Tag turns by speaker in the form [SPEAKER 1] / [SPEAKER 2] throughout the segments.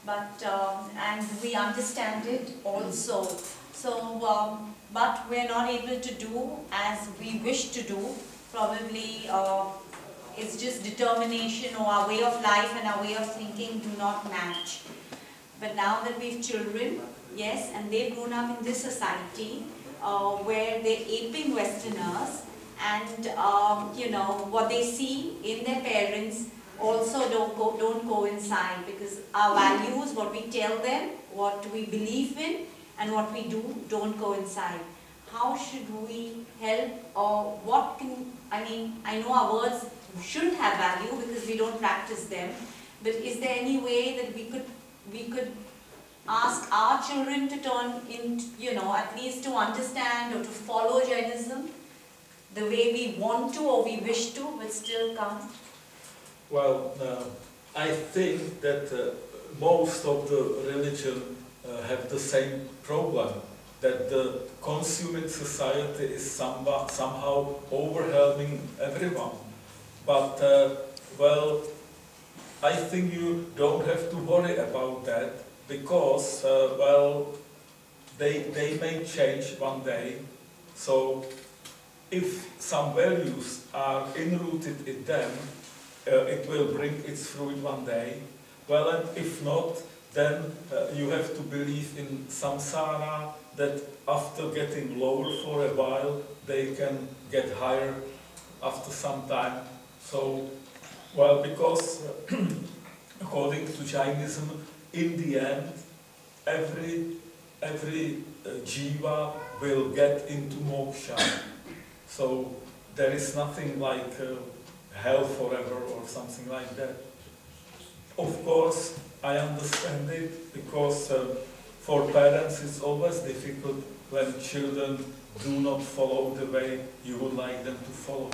[SPEAKER 1] but and we understand it also. So, but we're not able to do as we wish to do. Probably it's just determination, or our way of life and our way of thinking do not match. But now that we've children, yes, and they've grown up in this society where they're aping Westerners, and you know what they see in their parents also don't coincide, because our values, what we tell them, what we believe in, and what we do don't coincide. How should we help, or what can, I mean, I know our words shouldn't have value because we don't practice them, but is there any way that we could ask our children to turn in, you know, at least to understand or to follow Jainism the way we want to or we wish to, but still can't?
[SPEAKER 2] Well, I think that most of the religion have the same problem, that the consuming society is somehow overwhelming everyone. But, well, I think you don't have to worry about that, because, well, they may change one day. So if some values are enrooted in them, it will bring its fruit one day. Well, and if not, then you have to believe in samsara, that after getting lower for a while, they can get higher after some time. So, well, because according to Jainism, in the end, every jiva will get into moksha. So there is nothing like hell forever or something like that. Of course, I understand it, because for parents it's always difficult when children do not follow the way you would like them to follow.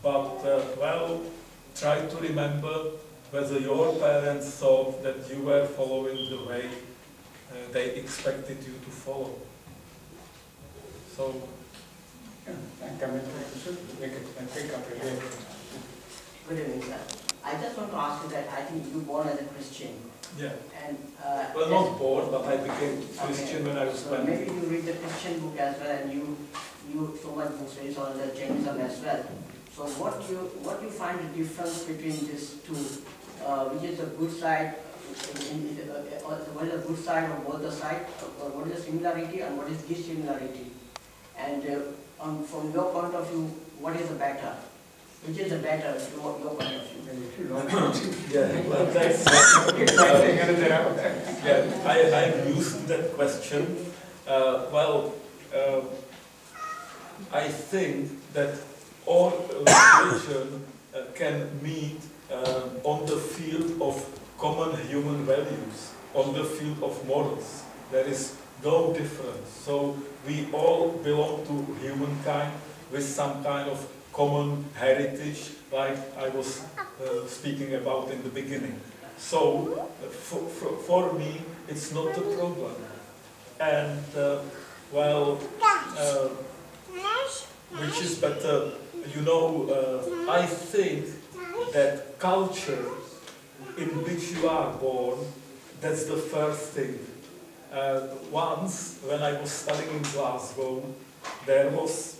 [SPEAKER 2] But, well, try to remember whether your parents thought that you were following the way they expected you to follow. So,
[SPEAKER 3] Coming to make it pick up again.
[SPEAKER 4] Good evening, sir. I just want to ask you that I think you were born as a Christian.
[SPEAKER 2] yeah.
[SPEAKER 4] And
[SPEAKER 2] Well, not born, but I became Christian when I was
[SPEAKER 4] so
[SPEAKER 2] 20.
[SPEAKER 4] maybe you read the Christian book as well, and you so much books based on the Jainism as well. So what you find the difference between these two, which is the good side, what is the good side of both the sides, or what is the similarity and what is dissimilarity? And from your point of view, what is the better? Which is the better, your point of view?
[SPEAKER 2] Yeah, well, that's, yeah, I'm used to that question. Well, I think that all religion can meet on the field of common human values, on the field of morals. There is no difference. So we all belong to humankind with some kind of common heritage, like I was speaking about in the beginning. So for me, it's not a problem. And well, which is better, you know, I think that culture in which you are born, that's the first thing. Once, when I was studying in Glasgow, there was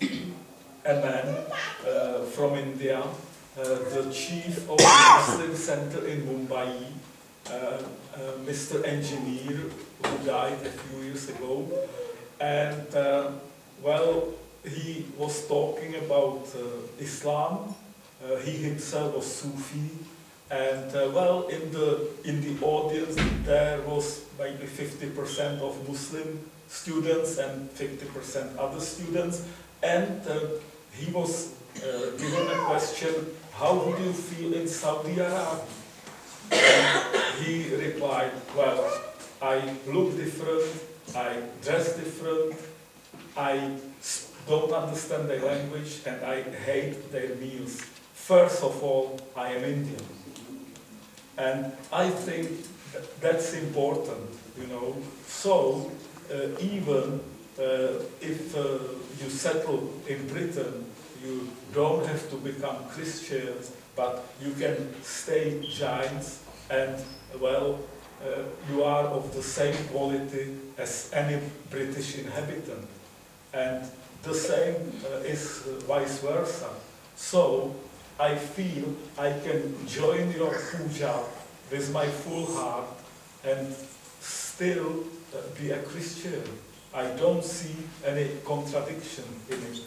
[SPEAKER 2] a man from India, the chief of the Muslim center in Mumbai, Mr. Engineer, who died a few years ago. And, well, he was talking about Islam. He himself was Sufi. And well, in the audience there was maybe 50% of Muslim students and 50% other students. And he was given a question, how would you feel in Saudi Arabia? And he replied, well, I look different, I dress different, I don't understand their language, and I hate their meals. First of all, I am Indian. And I think that's important, you know. So, even if you settle in Britain, you don't have to become Christians, but you can stay Jains and, well, you are of the same quality as any British inhabitant. And the same is vice versa. So I feel I can join your puja with my full heart and still be a Christian. I don't see any contradiction in it.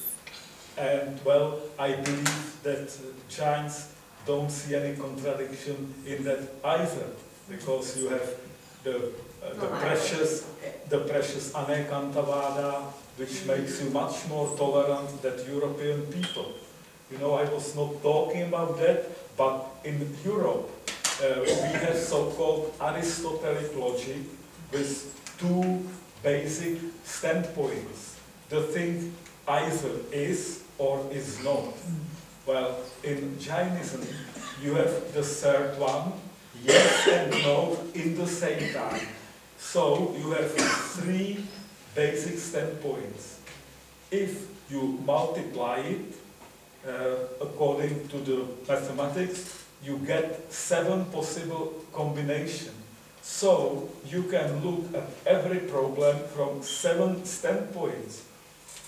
[SPEAKER 2] And well, I believe that Jains don't see any contradiction in that either, because you have the precious Anekantavada, which makes you much more tolerant than European people. You know, I was not talking about that, but in Europe, we have so-called Aristotelic logic with two basic standpoints. The thing either is or is not. Well, in Jainism, you have the third one, yes and no in the same time. So you have three basic standpoints. If you multiply it according to the mathematics, you get 7 possible combinations. So you can look at every problem from 7 standpoints.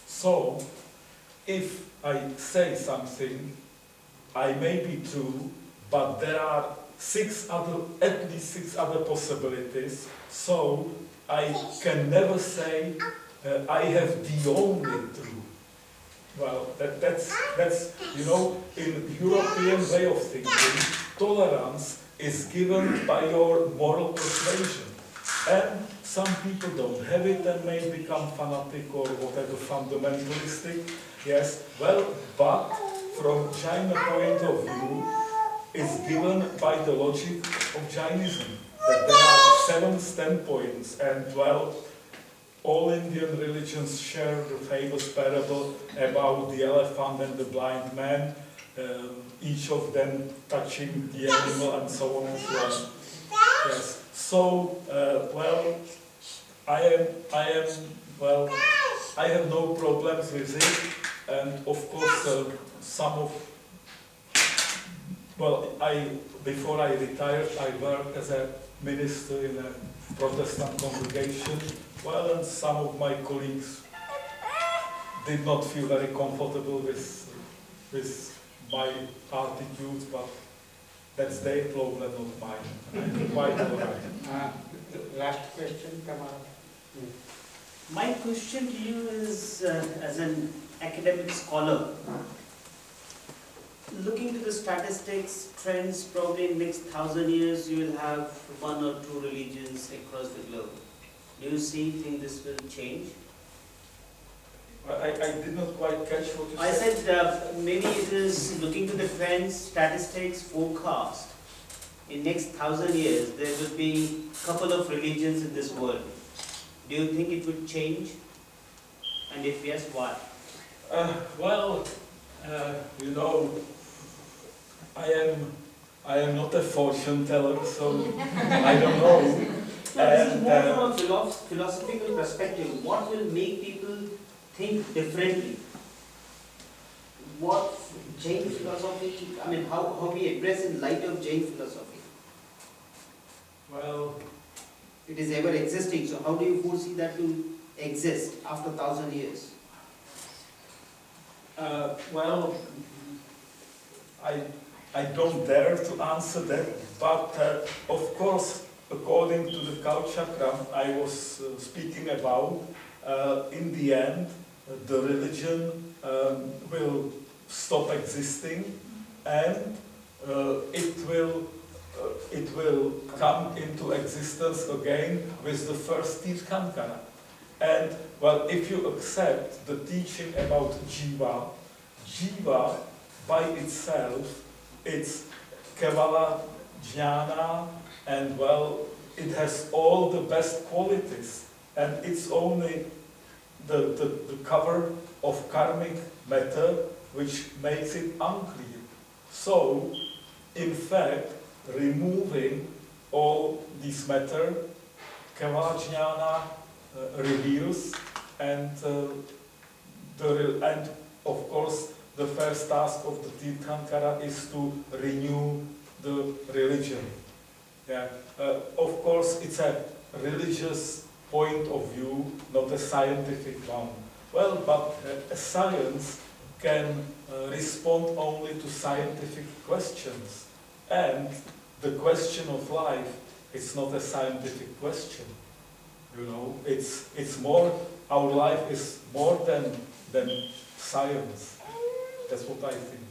[SPEAKER 2] So if I say something, I may be true, but there are at least six other possibilities. So I can never say I have the only truth. Well, that's you know, in European way of thinking, tolerance is given by your moral persuasion. And some people don't have it and may become fanatic or whatever, fundamentalistic. Yes, well, but from Jaina point of view, it's given by the logic of Jainism, that there are 7 standpoints, and well, all Indian religions share the famous parable about the elephant and the blind man, each of them touching the animal and so on and so on. Yes. So, well, I have no problems with it, and of course, before I retired, I worked as a minister in a Protestant congregation. Well, and some of my colleagues did not feel very comfortable with my attitudes, but that's their problem, not mine. I'm quite all right.
[SPEAKER 3] Last question, come on.
[SPEAKER 5] My question to you is, as an academic scholar, looking to the statistics, trends, probably in the next 1,000 years, you will have 1 or 2 religions across the globe. Do you think this will change?
[SPEAKER 2] I did not quite catch what you said.
[SPEAKER 5] I said maybe it is looking to the trends, statistics, forecast. In next 1,000 years, there will be a couple of religions in this world. Do you think it would change? And if yes, why?
[SPEAKER 2] You know, I am not a fortune teller, so I don't know.
[SPEAKER 5] No, this is more from a philosophical perspective. What will make people think differently? What Jain philosophy, I mean, how we address in light of Jain philosophy?
[SPEAKER 2] Well,
[SPEAKER 5] it is ever existing, so how do you foresee that to exist after 1,000 years?
[SPEAKER 2] I don't dare to answer that, but of course, according to the Kalchakra I was speaking about, in the end, the religion will stop existing, and it will come into existence again with the first Tirthankara. And well, if you accept the teaching about Jiva by itself, it's Kevala Jnana, and well, it has all the best qualities, and it's only the cover of karmic matter which makes it unclear. So, in fact, removing all this matter, Kevala Jnana reveals, and of course the first task of the Tirthankara is to renew the religion. Yeah, of course, it's a religious point of view, not a scientific one. Well, but science can respond only to scientific questions. And the question of life is not a scientific question. You know, it's more, our life is more than science. That's what I think.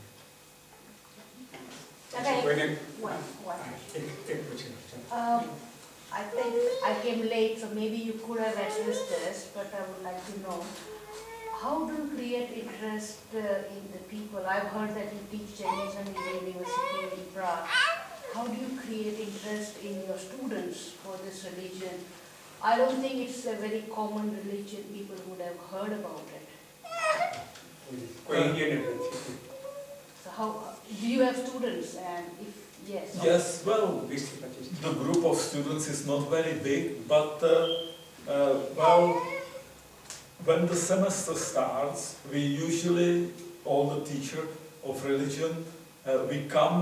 [SPEAKER 1] Okay.
[SPEAKER 3] One.
[SPEAKER 1] What?
[SPEAKER 3] એક પૂછે.
[SPEAKER 6] I think I came late, so maybe you could have addressed this, but I would like to know, how do you create interest in the people? I've heard that you teach Jainism in the university in Prague. How do you create interest in your students for this religion? I don't think it's a very common religion, people would have heard about it.
[SPEAKER 3] કોઈ Indian નથી.
[SPEAKER 6] So how, do you have students, and if yes?
[SPEAKER 2] Yes, well,
[SPEAKER 3] 20-25.
[SPEAKER 2] the group of students is not very big, but well, when the semester starts, we usually, all the teacher of religion, we come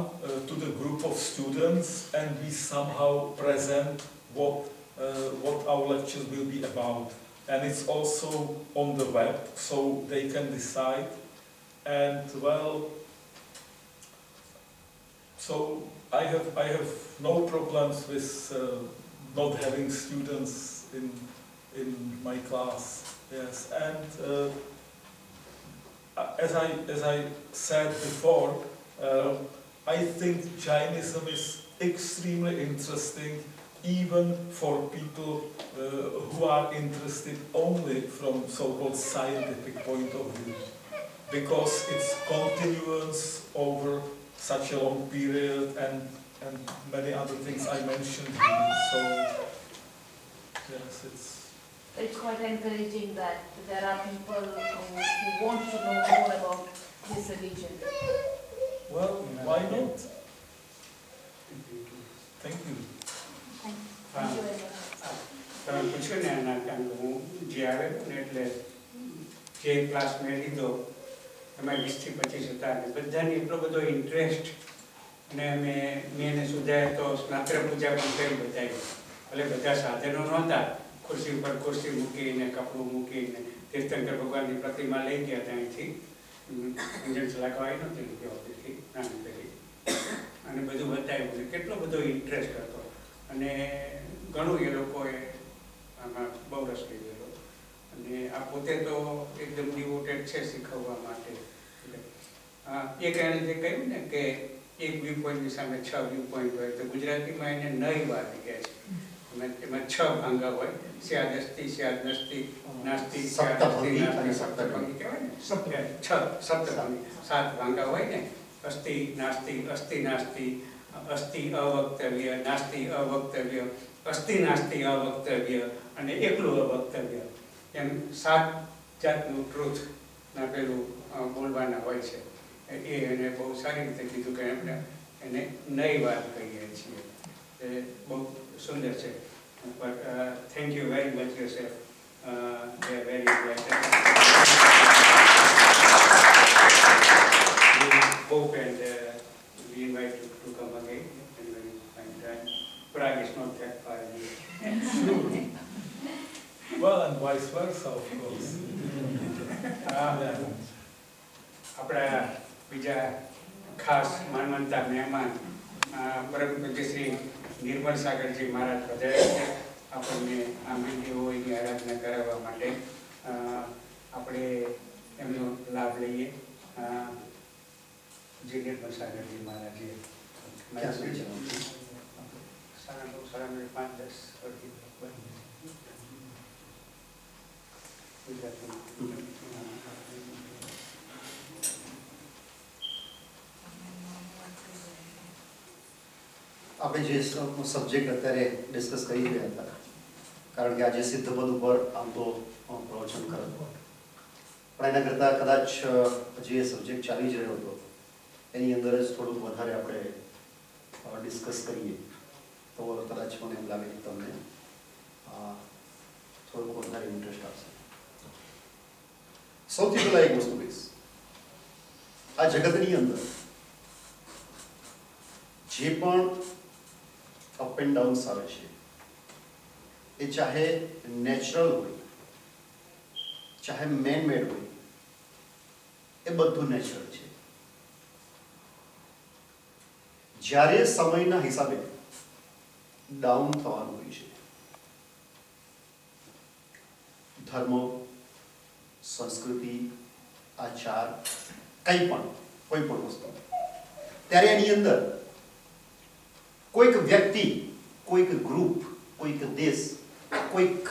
[SPEAKER 2] to the group of students and we somehow present what our lectures will be about. And it's also on the web, so they can decide. And well, so I have no problems with not having students in my class. Yes, and as I said before, I think Jainism is extremely interesting, even for people who are interested only from so-called scientific point of view, because it's continuous over such a long period and many other things I mentioned here. So yes,
[SPEAKER 6] It's quite encouraging that there are people who want to know more about this religion.
[SPEAKER 2] well, why not? Thank you.
[SPEAKER 6] Thank you very much.
[SPEAKER 3] તમે પૂછ્યું ને એના કારણ કે હું જે આવેલો ને એટલે જે ક્લાસ મેં લીધો એમાં 20-25 હતા અને બધાને એટલો બધો ઇન્ટરેસ્ટ અને મેં એને સુધારે તો સ્નાત્ર પૂજા પણ કરી બતાવી. ભલે બધા સાધનો નહોતા, ખુરશી ઉપર ખુરશી મૂકીને કપડું મૂકીને તીર્થંકર ભગવાનની પ્રતિમા લઈ ગયા હતા અહીંથી ઇન્જન ચલાવવા નહોતી લીધી ઓફિસથી નાની કરી અને બધું બતાવ્યું. કેટલો બધો ઇન્ટરેસ્ટ હતો અને ઘણું એ લોકોએ આમાં બહુ રસ લીધેલો અને આ પોતે તો એકદમ ડિવોટેડ છે શીખવવા માટે. એક એણે જે કહ્યું ને કે એક વ્યૂ પોઈન્ટની સામે 6 વ્યૂ પોઈન્ટ હોય, તો ગુજરાતીમાં એને નઈ વાત કહે છે. એમાં 6 ભાંગા હોય, સ્યાદ અસ્તિ, સ્યાદ નસ્તિ, નાસ્તિ, સ્યાદ અસ્તિ, નાસ્તિ, સપ્તભંગી કહેવાય ને. 6 સપ્તભંગી 7 ભાંગા હોય ને, અસ્તિ નાસ્તિ, અસ્તિ નાસ્તિ, અસ્તિ અવક્તવ્ય, નાસ્તિ અવક્તવ્ય, અસ્તિ નાસ્તિ અવક્તવ્ય અને એકલું અવક્તવ્ય, એમ 7 જાતનું ટ્રુથના પેલું બોલવાના હોય છે. એ એને બહુ સારી રીતે કીધું કે આપણે એને નઈ વાત કહીએ છીએ. એ બહુ સુંદર છે. But thank you very much yourself. They are very interested. We hope and we invite you to come again and when you find time. Prague is not that far away.
[SPEAKER 2] Well, and vice versa, of course.
[SPEAKER 3] આપણા બીજા ખાસ માનવંતા મહેમાન પરમ પૂજ્ય શ્રી નિર્મલ સાગરજી મહારાજ પધાર્યા છે આપણને આ મંદિરોની આરાધના કરાવવા માટે. આપણે એમનો લાભ લઈએ. જે નિર્મલ સાગરજી મહારાજે સાડા 5-10 ગુજરાતી.
[SPEAKER 7] આપણે જે સબ્જેક્ટ અત્યારે ડિસ્કસ કરી રહ્યા હતા, કારણ કે આજે સિદ્ધપદ ઉપર આમ તો પ્રવચન કરવું, પણ એના કરતાં કદાચ જે સબ્જેક્ટ ચાલી જ રહ્યો હતો એની અંદર જ થોડુંક વધારે આપણે ડિસ્કસ કરીએ તો કદાચ મને એમ લાગે કે તમને થોડુંક વધારે ઇન્ટરેસ્ટ આવશે. સૌથી પહેલાં એક વસ્તુ કહીશ, આ જગતની અંદર જે પણ અપ એન્ડ ડાઉન્સ આવે છે, એ ચાહે નેચરલ હોય ચાહે મેન મેડ હોય, એ બધું નેચરલ છે. જ્યારે સમયના હિસાબે ડાઉન થવાનું હોય છે, ધર્મ, સંસ્કૃતિ, આચાર, કંઈ પણ કોઈ પણ વસ્તુ, ત્યારે એની અંદર કોઈક વ્યક્તિ, કોઈક ગ્રુપ, કોઈક દેશ, કોઈક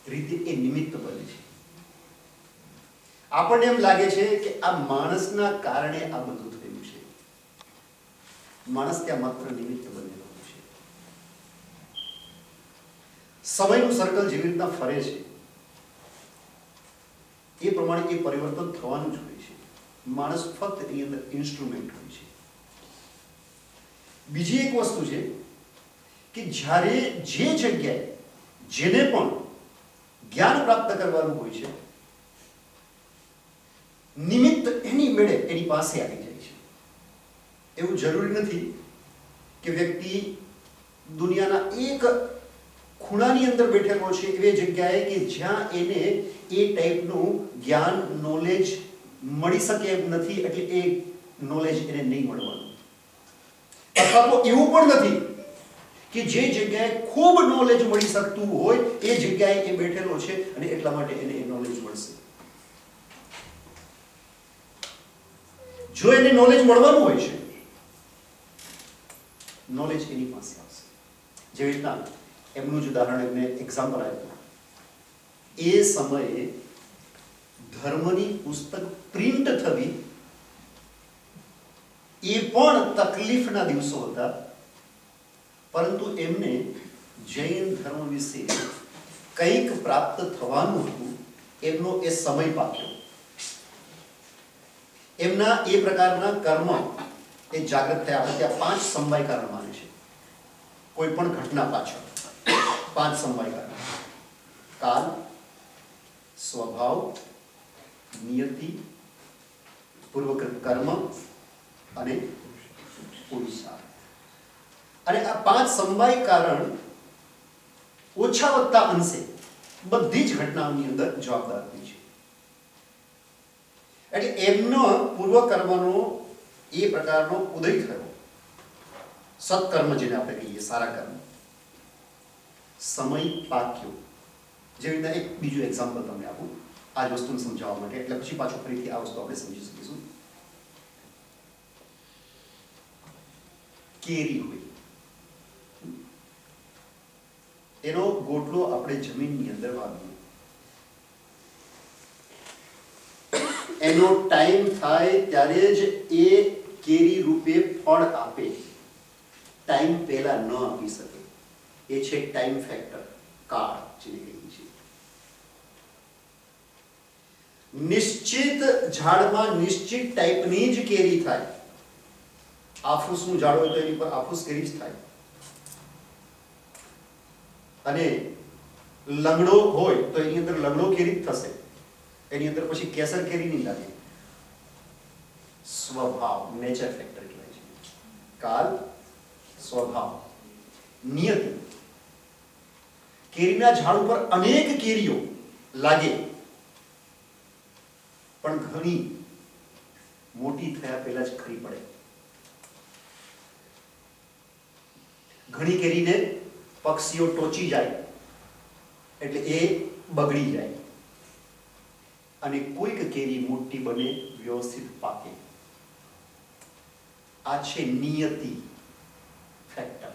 [SPEAKER 7] રીતે એ નિમિત્ત બને છે. આપણને એમ લાગે છે કે આ માણસના કારણે આ બધું થયું છે. માણસ ત્યાં માત્ર નિમિત્ત બનેલો છે. સમયનું સર્કલ જેવી રીતના ફરે છે એ પ્રમાણે એ પરિવર્તન થવાનું જ હોય છે. માણસ ફક્ત એની અંદર ઇન્સ્ટ્રુમેન્ટ હોય છે. બીજી એક વસ્તુ છે કે જ્યારે જે જગ્યાએ જેને પણ જ્ઞાન પ્રાપ્ત કરવાનું હોય છે, નિમિત્ત એની મેળે એની પાસે આવી જાય છે. એવું જરૂરી નથી કે વ્યક્તિ દુનિયાના એક ખૂણાની અંદર બેઠેલો છે એવી જગ્યાએ કે જ્યાં એને એ ટાઈપનું જ્ઞાન, નોલેજ મળી શકે એમ નથી, એટલે એ નોલેજ એને નહીં મળવાનું. અથવા તો એવું પણ નથી કે જે જગ્યાએ ખૂબ નોલેજ મળી શકતું હોય એ જગ્યાએ એ બેઠેલો છે અને એટલા માટે એને એ નોલેજ મળશે. જો એને નોલેજ મળવાનું હોય છે, નોલેજ એની પાસે આવશે. જેવી રીતના એમનું જ ઉદાહરણ એમને એક્ઝામ્પલ આપ્યું. એ સમયે ધર્મની પુસ્તક પ્રિન્ટ થવી એ પણ તકલીફના દિવસો હતા, પરંતુ એમને જૈન ધર્મ વિશે કંઈક પ્રાપ્ત થવાનું હતું, એમનો એ સમય પાક્યો. એમના એ પ્રકારના કર્મ એ જાગૃત થયા. આપણે ત્યાં 5 સમવાય કારણ માને છે. કોઈ પણ ઘટના પાછળ 5 સમવાય કારણ: કાલ, સ્વભાવ, નિયતિ, પૂર્વકૃત કર્મ અને પુરુષાર્થ. અને આ 5 સમવાય કારણ ઓછા વત્તા અંશે બધી જ ઘટનાઓની અંદર જવાબદાર હોય છે. એટલે એમનો પૂર્વકર્મનો એ પ્રકારનો ઉદય થયો, સત્કર્મ જેને આપણે કહીએ, સારા કર્મ, સમય પાક્યો. જેવી રીતના એક બીજું એક્ઝામ્પલ તમને આપું આ જ વસ્તુને સમજાવવા માટે, એટલે પછી પાછું ફરીથી આ વસ્તુ આપણે સમજી શકીશું. કેરી હોય, એનો ગોટલો આપણે જમીનની અંદર વાવીએ, એનો ટાઈમ થાય ત્યારે જ એ કેરી રૂપે ફળ આપે. ટાઈમ પહેલા ન આપી શકે. એ છે ટાઈમ ફેક્ટર, કાળ જેને કહીએ છીએ. નિશ્ચિત ઝાડમાં નિશ્ચિત ટાઈપની જ કેરી થાય. આફૂસનું ઝાડ હોય તો એની પર આફૂસ કેરી જ થાય, અને લંગડો હોય તો એની અંદર લંગડો કેરી જ થશે. એની અંદર પછી કેસર કેરી નહીં લાગે. સ્વભાવ, નેચર ફેક્ટર કહેવાય છે. કાલ, સ્વભાવ, નિયતિ. કેરીના ઝાડ ઉપર અનેક કેરીઓ લાગે, પણ ઘણી મોટી થયા પહેલા જ ખરી પડે. ઘણી કેરીને પક્ષીઓ ટોચી જાય એટલે એ બગડી જાય, અને કોઈક કેરી મોટી બને, વ્યવસ્થિત પાકે. આ છે નિયતિ ફેક્ટર.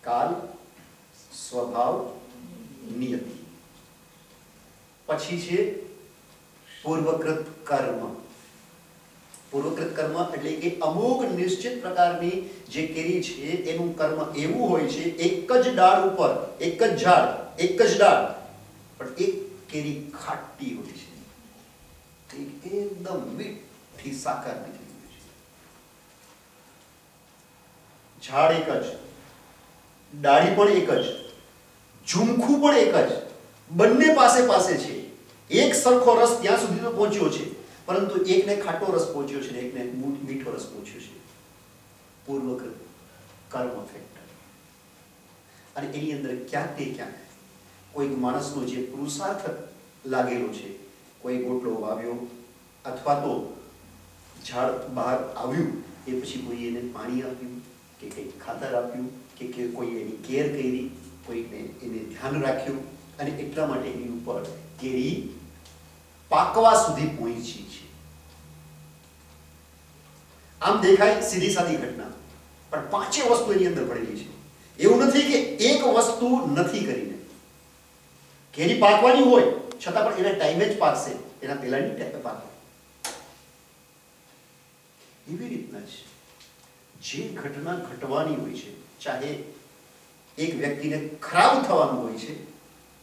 [SPEAKER 7] કાલ, સ્વભાવ, નિયતિ. પછી છે પૂર્વકૃત કર્મ. પૂર્વકૃત કર્મ એટલે કે અમુક નિશ્ચિત પ્રકારની જે કેરી છે એનું કર્મ એવું હોય છે, એક જ ડાળ ઉપર, એક જ ઝાડ, એક જ ડાળ, પણ એક કેરી ખાટી હોય છે, એકદમ મીઠી સાકરની થઈ હોય છે. ઝાડ એક જ, ડાળી પણ એક જ, ઝુમખું પણ એક જ, બંને પાસે પાસે છે. એક સરખો રસ ત્યાં સુધી તો પહોંચ્યો છે, પરંતુ એકને ખાટો રસ પહોંચ્યો છે ને એકને મીઠો રસ પહોંચ્યો છે. પૂર્વકૃત કર્મ ફેક્ટર. અને એની અંદર ક્યાંક ને ક્યાંક કોઈક માણસનો જે પુરુષાર્થ લાગેલો છે, કોઈ ગોટલો વાવ્યો અથવા તો ઝાડ બહાર આવ્યું એ પછી કોઈ એને પાણી આપ્યું કે કંઈક ખાતર આપ્યું કે કોઈ એની કેર કરી, કોઈને એને ધ્યાન રાખ્યું અને એટલા માટે એની ઉપર કેરી પાકવા સુધી પહોંચી છે. આમ દેખાય સીધી સાદી ઘટના, પણ પાંચે વસ્તુ એની અંદર પડેલી છે. એવું નથી કે એક વસ્તુ નથી કરીને કેરી પાકવાની હોય છતાં પણ એના ટાઈમે જ પાકશે, એના પહેલાની ટાઈમે પાકે. એવી રીતના જ જે ઘટના ઘટવાની હોય છે, ચાહે એક વ્યક્તિને ખરાબ થવાનું હોય છે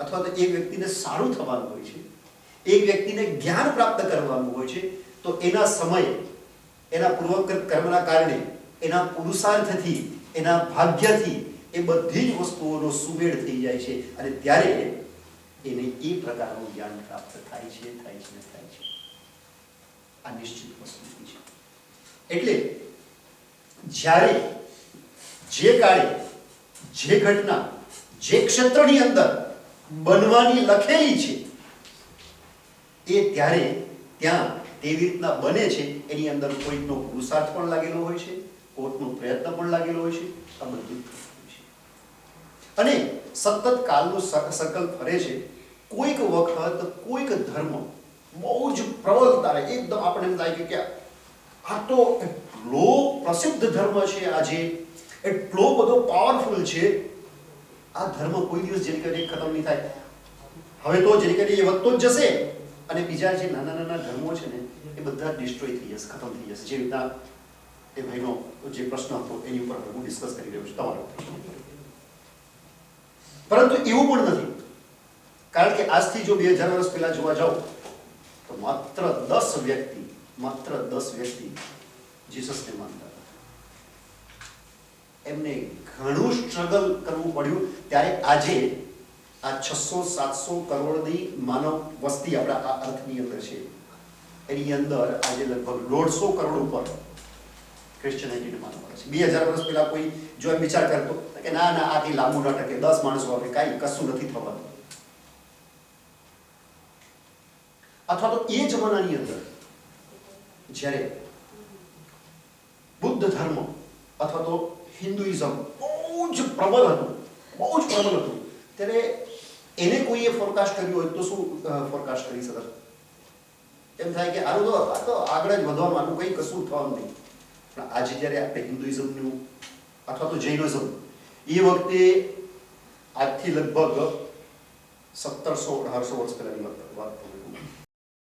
[SPEAKER 7] અથવા તો એક વ્યક્તિને સારું થવાનું હોય છે, એક વ્યક્તિને જ્ઞાન પ્રાપ્ત કરવાનું હોય છે, તો એના સમય, એના પૂર્વકૃત કર્મના કારણે, એના પુરુષાર્થથી, એના ભાગ્યથી એ બધી જ વસ્તુઓનો સુમેળ થઈ જાય છે અને ત્યારે એને એ પ્રકારનું જ્ઞાન પ્રાપ્ત થાય છે. આ નિશ્ચિત વસ્તુ છે. એટલે જ્યારે જે કાળે જે ઘટના જે ક્ષેત્રની અંદર બનવાની લખેલી છે એ ત્યારે ત્યાં તેવી રીતના બને છે. એની અંદર કોઈકનો પુરુષાર્થ પણ લાગેલો હોય છે, કોઈકનો પ્રયત્ન પણ લાગેલો હોય છે. આ બધું અને સતત કાળનું સર્કલ ફરે છે. કોઈક વખત કોઈક ધર્મ બહુ જ પ્રબળતા એકદમ આપણે એમ થાય કે આ તો એટલો પ્રસિદ્ધ ધર્મ છે, આજે એટલો બધો પાવરફુલ છે, આ ધર્મ કોઈ દિવસ જેની કરીને ખતમ નહીં થાય. હવે તો જેની કરીને એ વધતો જ જશે અને બીજા જે નાના નાના ધર્મો છે ને એ બધા ડિસ્ટ્રોય થઈ જશે, ખતમ થઈ જશે. જે રીતના એ ભાઈનો જે પ્રશ્ન હતો એની ઉપર હું ડિસ્કસ કરી રહ્યો છું તમારો. પરંતુ એવું પણ નથી, કારણ કે આજથી જો 2000 વર્ષ પહેલા જોવા જાઓ તો માત્ર 10 વ્યક્તિ જીસસને માનતા હતા. એમને ઘણું સ્ટ્રગલ કરવું પડ્યું. ત્યારે આજે આ 600-700 કરોડની માનવ વસ્તી આપણા આ અર્થની અંદર છે, એની અંદર આજે લગભગ 150 કરોડ ઉપર ક્રિશ્ચિયનિટીને માનવા છે. 2000 વર્ષ પહેલા કોઈ જો એમ વિચાર કરતો કે ના આથી લાંબુ ન ટકે, 10 માણસો આવે, કાંઈ કશું નથી થવાનું. અથવા તો એ જમાનાની અંદર જ્યારે બુદ્ધ ધર્મ અથવા તો હિન્દુઇઝમ બહુ જ પ્રબળ હતું, ત્યારે એને કોઈએ ફોરકાસ્ટ કર્યું હોય તો શું ફોરકાસ્ટ કરી શકે? એમ થાય કે આ તો આગળ જ વધવાનું, આનું કંઈ કશું થવાનું નહીં. પણ આજે જ્યારે આપણે હિન્દુઇઝમનું અથવા તો જૈનિઝમ, એ વખતે આજથી લગભગ 1700-1800 વર્ષ પહેલાની વાત કરું,